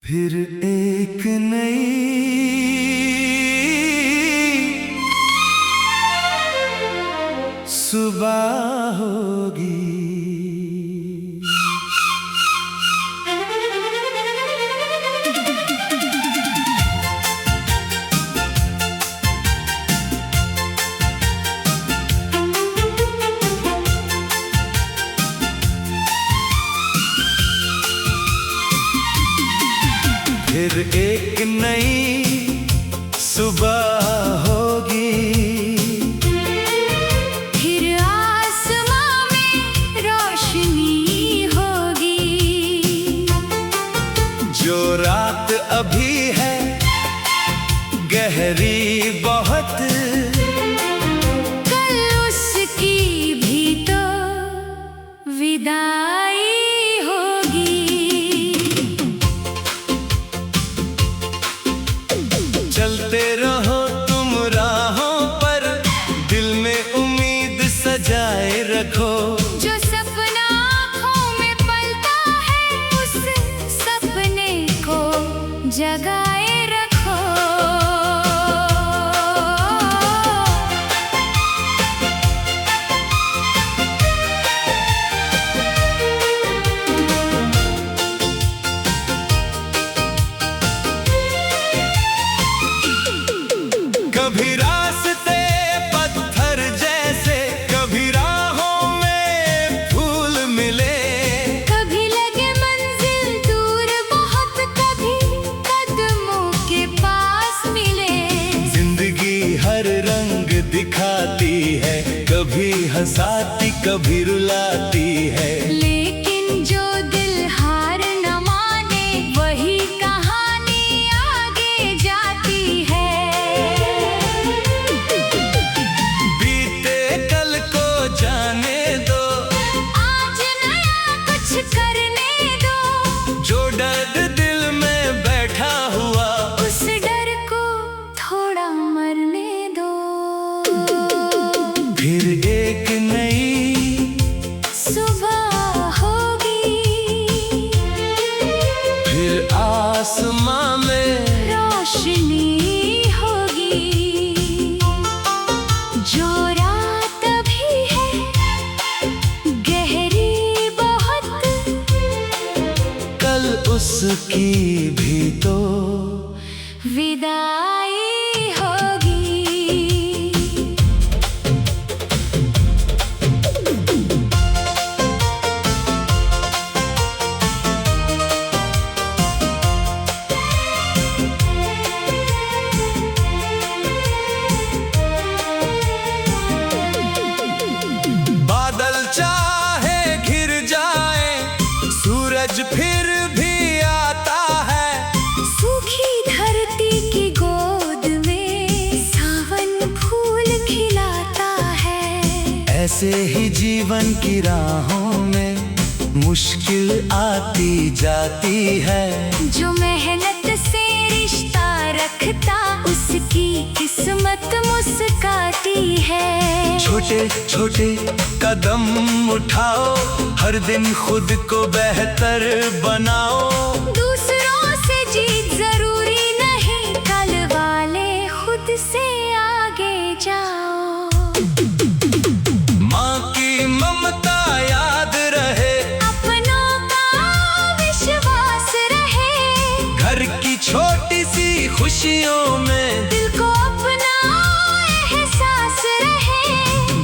फिर एक नई सुबह होगी। फिर एक नई सुबह होगी। फिर आसमां में रोशनी होगी। जो रात अभी है गहरी बहुत, कल उसकी भी तो विदाई होगी। चलते रहो तुम राहों पर, दिल में उम्मीद सजाए रखो। जो सपना आँखों में पलता है, उस सपने को जगाए रखो। कभी रास्ते पत्थर जैसे, कभी राहों में फूल मिले। कभी लगे मंजिल दूर बहुत, कभी कदमों के पास मिले। जिंदगी हर रंग दिखाती है, कभी हंसाती कभी रुलाती है। लेकिन जो दिल हार न माने, वही कहानी आगे जाती है। बीते कल को जाने दो, आज नया कुछ करने दो। जो डर दिल में बैठा हुआ, उस डर को थोड़ा मरने दो। फिर एक नई सुबह होगी। फिर आसमां में रोशनी होगी। जो रात भी है गहरी बहुत, कल उसकी भी तो विदाई होगी। बादल चाहे घिर जाए, सूरज फिर भी आता है। सूखी धरती की गोद में सावन फूल खिलाता है। ऐसे ही जीवन की राहों में मुश्किल आती जाती है। जो मेहनत से रिश्ता रखता, उसकी किस्मत मुस्काती है। छोटे छोटे कदम उठाओ, हर दिन खुद को बेहतर बनाओ। दूसरों से जीत जरूरी नहीं, कल वाले खुद से आगे जाओ। माँ की ममता याद रहे, अपनों का विश्वास रहे। घर की छोटी सी खुशियों में दिल को अपना एहसास रहे।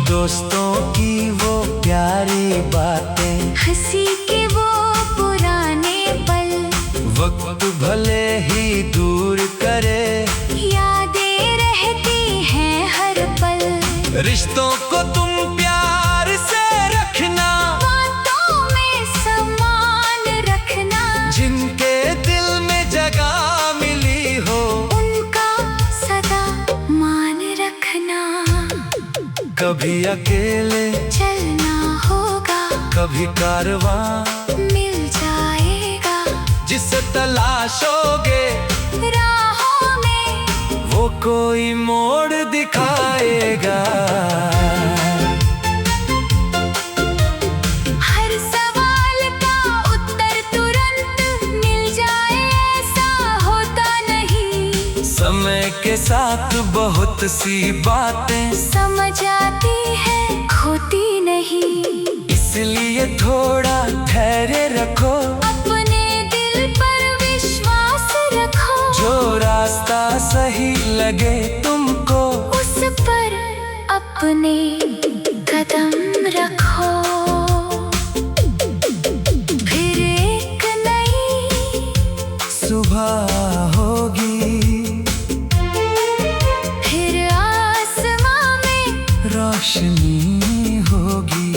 दोस्तों की वो प्यारी बातें, हंसी के वो पुराने पल, वक्त भले ही दूर करे, यादें रहती हैं हर पल। रिश्तों को तुम प्यार से रखना, बातों में सम्मान रखना। जिनके दिल में जगह मिली हो, उनका सदा मान रखना। कभी अकेले चलना होगा, कभी कारवां मिल जाएगा। जिसे तलाशोगे राहों में वो कोई मोड़ दिखाएगा। हर सवाल का उत्तर तुरंत मिल जाए, ऐसा समय के साथ बहुत सी बातें समझ आती है, खोती नहीं। इसलिए थोड़ा धैर्य रखो, अपने दिल पर विश्वास रखो। जो रास्ता सही लगे तुमको उस पर अपने कदम रखो। फिर एक नई सुबह होगी, फिर आसमां में रोशनी होगी।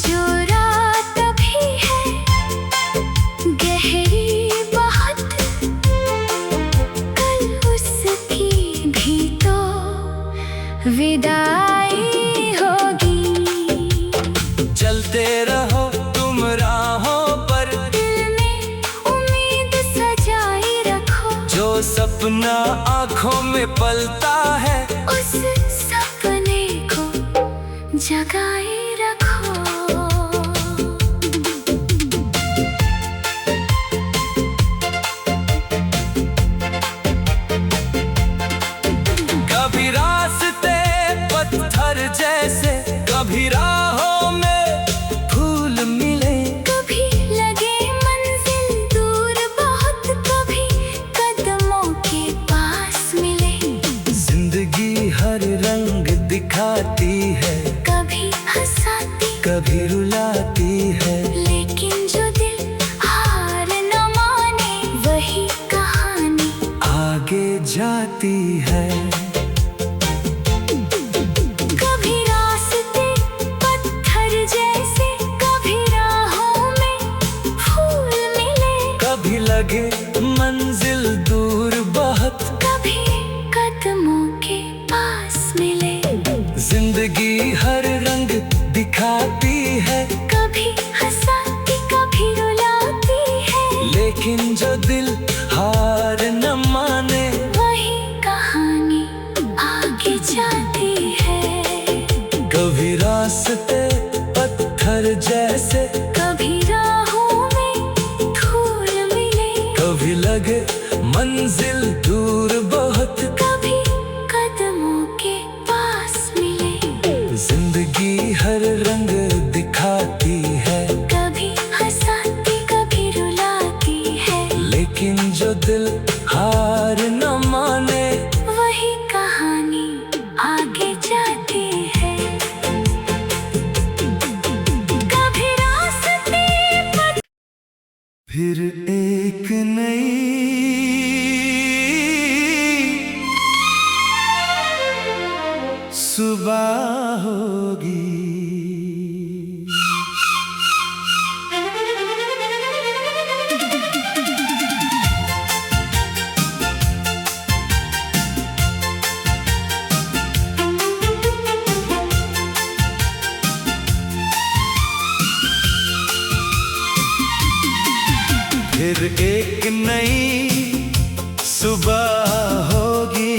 जो रात अभी है गहरी बहुत, कल उसकी भी तो विदाई होगी। चलते रहो तुम राहों पर, दिल में उम्मीद सजाई रखो। जो सपना आँखों में पलता है उस सपने को जगाए रखो। कभी रास्ते पत्थर जैसे, कभी राहों में फूल मिले। कभी लगे मंजिल दूर बहुत, कभी कदमों के पास मिले। जिंदगी हर रंग दिखाती है, कभी हंसाती कभी रुलाती है। लेकिन जो दिल हार न माने, वही कहानी आगे जाती है। कभी रास्ते पत्थर जैसे, कभी राहों में फूल मिले। कभी लगे मंजिल दूर बहुत, कभी कदमों के पास मिले। जिंदगी हर रंग दिखाती है, कभी हंसाती कभी रुलाती है। लेकिन जो दिल हार न माने, वही कहानी आगे जाती है। कभी रास्ते पत्थर जैसे, कभी राहों में फूल मिले। कभी लगे मंजिल दूर बहुत, कभी कदमों के पास मिले। जिंदगी हर रंग दिखाती है, कभी हंसाती कभी रुलाती है। लेकिन जो दिल हार न माने, वही कहानी आगे जाती है। कभी रास्ते फिर एक नई सुबह होगी। फिर एक नई सुबह होगी,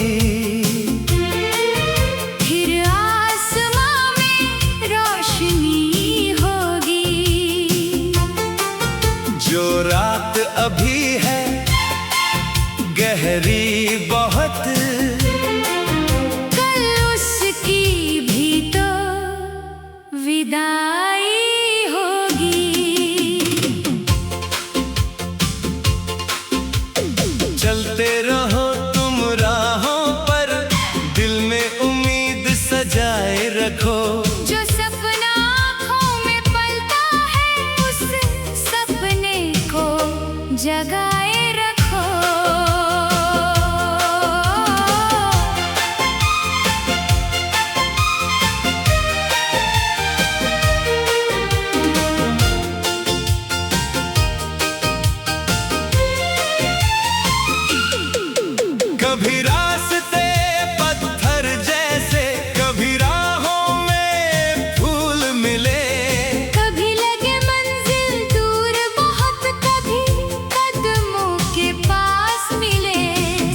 फिर आसमां में रोशनी होगी। जो रात अभी है गहरी बहुत, कल उसकी भी तो विदाई होगी। चलते रहो तुम राहों पर, दिल में उम्मीद सजाए रखो। जो सपना आँखों में पलता है, उस सपने को जगाए रखो। कभी रास्ते पत्थर जैसे, कभी राहों में फूल मिले। कभी लगे मंजिल दूर बहुत, कभी कदमों के पास मिले।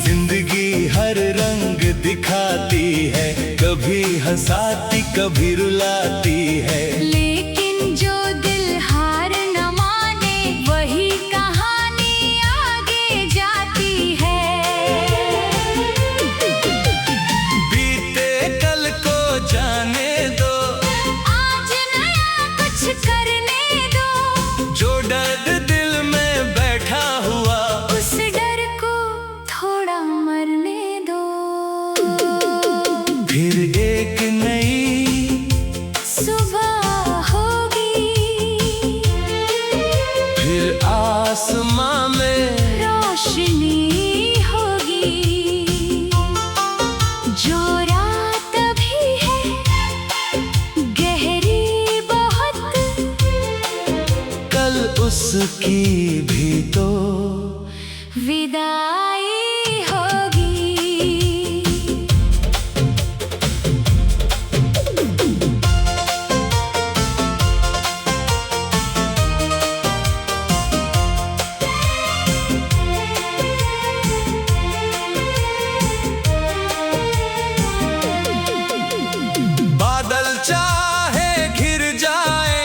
जिंदगी हर रंग दिखाती है, कभी हंसाती कभी रुलाती है। लेकिन जो दिल हार न माने, वही कहानी आगे जाती है। भी तो विदाई होगी। बादल चाहे घिर जाए,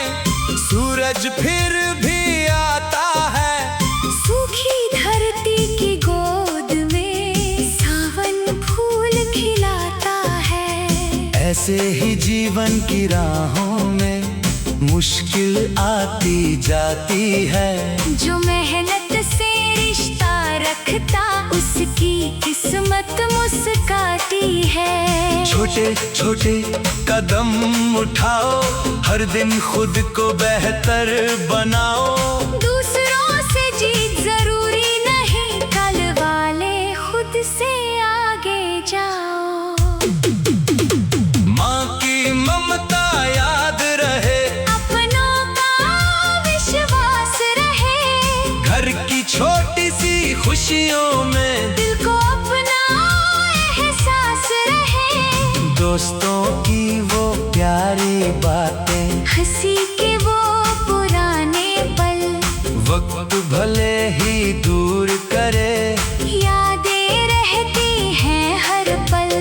सूरज फिर भी आता है। सूखी धरती की गोद में सावन फूल खिलाता है। ऐसे ही जीवन की राहों में मुश्किल आती जाती है। जो मेहनत से रिश्ता रखता उसकी किस्मत मुस्काती है। छोटे छोटे कदम उठाओ, हर दिन खुद को बेहतर बनाओ। दूसरों से जीत जरूरी नहीं, कल वाले खुद से आगे जाओ। माँ की ममता याद रहे, अपनों का विश्वास रहे। घर की छोटी सी खुशियों में दिल को अपना एहसास रहे। दोस्तों की वो प्यारी बातें, हंसी के वो पुराने पल, वक्त भले ही दूर करे, यादें रहती हैं हर पल।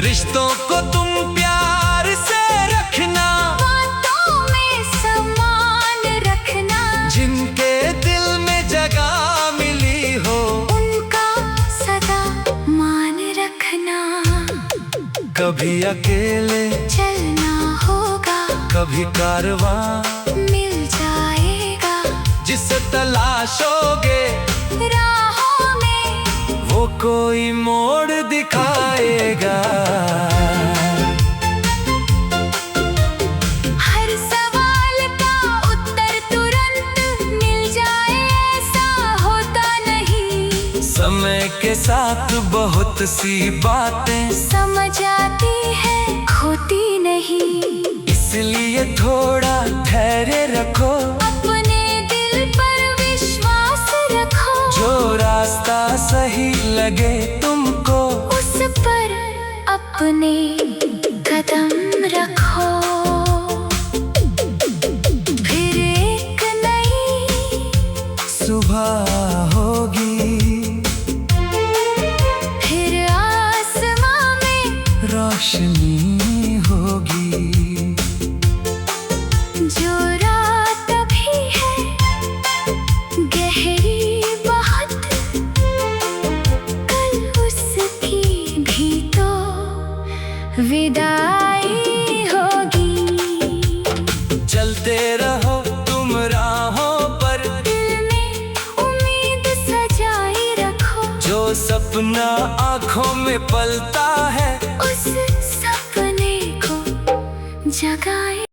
रिश्तों को तुम प्यार से रखना, बातों में सम्मान रखना। जिनके दिल में जगह मिली हो, उनका सदा मान रखना। कभी अकेले चलना होगा, कभी कारवां मिल जाएगा। जिसे तलाशोगे राहों में वो कोई मोड़ दिखाएगा। हर सवाल का उत्तर तुरंत मिल जाए ऐसा होता नहीं। समय के साथ बहुत सी बातें समझ आती है होती नहीं। इसलिए थोड़ा धैर्य रखो, अपने दिल पर विश्वास रखो। जो रास्ता सही लगे तुमको, उस पर अपने कदम रखो। फिर एक नई सुबह होगी, फिर आसमां में रोशनी होगी। जो रात अभी है गहरी बहुत, कल उसकी भी तो विदाई होगी। चलते रहो तुम राहों पर, दिल में उम्मीद सजाई रखो। जो सपना आँखों में पलता है, उस सपने को जगाए